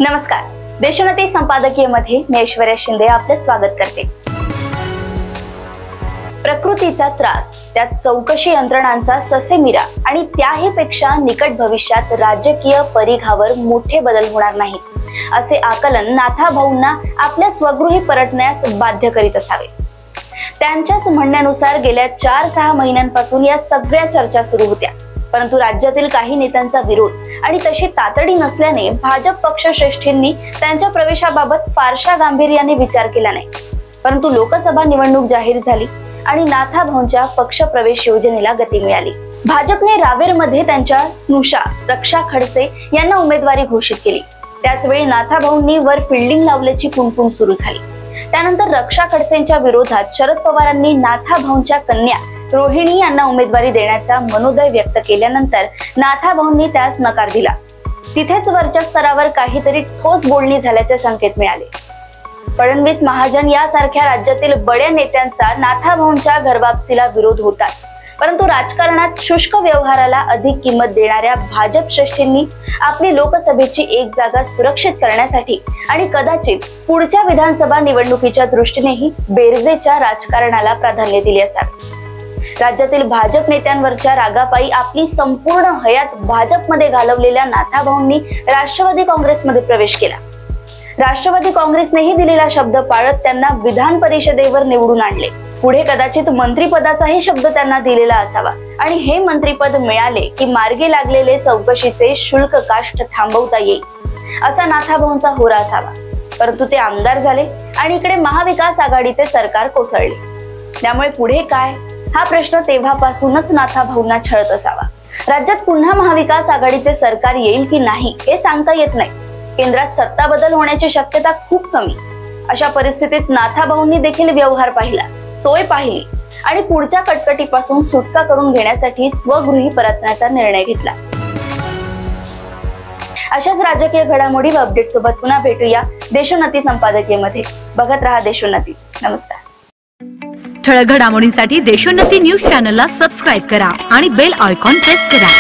नमस्कार, देशोन्नती संपादकीय मध्ये मी ऐश्वर्या शिंदे आपले स्वागत करते। प्रकृतीचा त्रास, त्यात चौकशी यंत्रणांचा ससेमिरा आणि त्याही पेक्षा निकट भविष्यात राजकीय परिघावर मोठे बदल होणार नाहीत असे आकलन नाथाभाऊंना आपल्या स्वगृही परतण्यास बाध्य करीत असावे। त्यांच्याच म्हणण्यानुसार गेल्या 4-6 महिन्यांपासून या सगळ्या चर्चा सुरू होत्या, परंतु राज्यातील काही नेत्यांचा विरोध आणि तशी तातडी नसल्याने भाजप पक्षश्रेष्ठींनी त्यांच्या प्रवेशाबाबत फारशा गांभीर्याने विचार केला नाही। परंतु लोकसभा निवडणूक जाहीर झाली आणि नाथाभाऊंच्या पक्ष प्रवेश योजनेला गती मिळाली। भाजपने रावेरमध्ये त्यांच्या स्नुषा रक्षा खडसे यांना उमेदवारी घोषित केली। त्याचवेळी नाथाभाऊंनी वर फिल्डिंग लावल्याची कुणकुण सुरू झाली। त्यानंतर रक्षा खडसेंच्या विरोधात शरद पवारांनी नाथाभाऊंच्या कन्या रोहिणी यांना उमेदवारी देण्याचा मनोदय व्यक्त केल्यानंतर नाथाभाऊंनी त्यास नकार दिला। तिथेच वरच्या स्तरावर काहीतरी ठोस बोलणी झाल्याचे संकेत मिळाले। फडणवीस महाजन यासारख्या राज्यातील बड्या नेत्यांचा नाथाभाऊंच्या घरवापसीला विरोध होता, परंतु राजकारणात शुष्क व्यवहाराला अधिक किंमत देणाऱ्या भाजप श्रेष्ठींनी आपली लोकसभेची एक जागा सुरक्षित करण्यासाठी आणि कदाचित पुढच्या विधानसभा निवडणुकीच्या दृष्टीनेही बेरजेच्या राजकारणाला प्राधान्य दिले असावे। राज्यातील भाजप नेत्यांवरच्या रागापायी आपली संपूर्ण हयात भाजपमध्ये घालवलेल्या नाथाभाऊंनी राष्ट्रवादी काँग्रेसमध्ये प्रवेश केला। राष्ट्रवादी काँग्रेसनेही दिलेला शब्द पाळत त्यांना विधान परिषदेवर निवडून आणले। पुढे कदाचित मंत्रिपदाचाही शब्द त्यांना दिलेला असावा आणि हे मंत्रिपद मिळाले की मार्गी लागलेले चौकशीचे शुल्क काष्ठ थांबवता येईल असा नाथाभाऊंचा होरा असावा, परंतु ते आमदार झाले आणि इकडे महाविकास आघाडीचे सरकार कोसळले। त्यामुळे पुढे काय हा प्रश्न तेव्हापासूनच नाथाभाऊंना छळत असावा। राज्यात पुन्हा महाविकास आघाडीचे सरकार येईल की नाही हे सांगता येत नाही। केंद्रात सत्ता बदल होण्याची शक्यता खूप कमी। अशा परिस्थितीत नाथाभाऊंनी देखील व्यवहार पाहिला, सोय पाहिली आणि पुढच्या कटकटीपासून सुटका करून घेण्यासाठी स्वगृही परतण्याचा निर्णय घेतला। अशाच राजकीय घडामोडी व अपडेट सोबत पुन्हा भेटूया देशोन्नती संपादकीय मध्ये। बघत रहा देशोन्नती। नमस्कार। ठळक घडामोडींसाठी देशोन्नती न्यूज चॅनलला सबस्क्राइब करा आणि बेल आयकॉन प्रेस करा।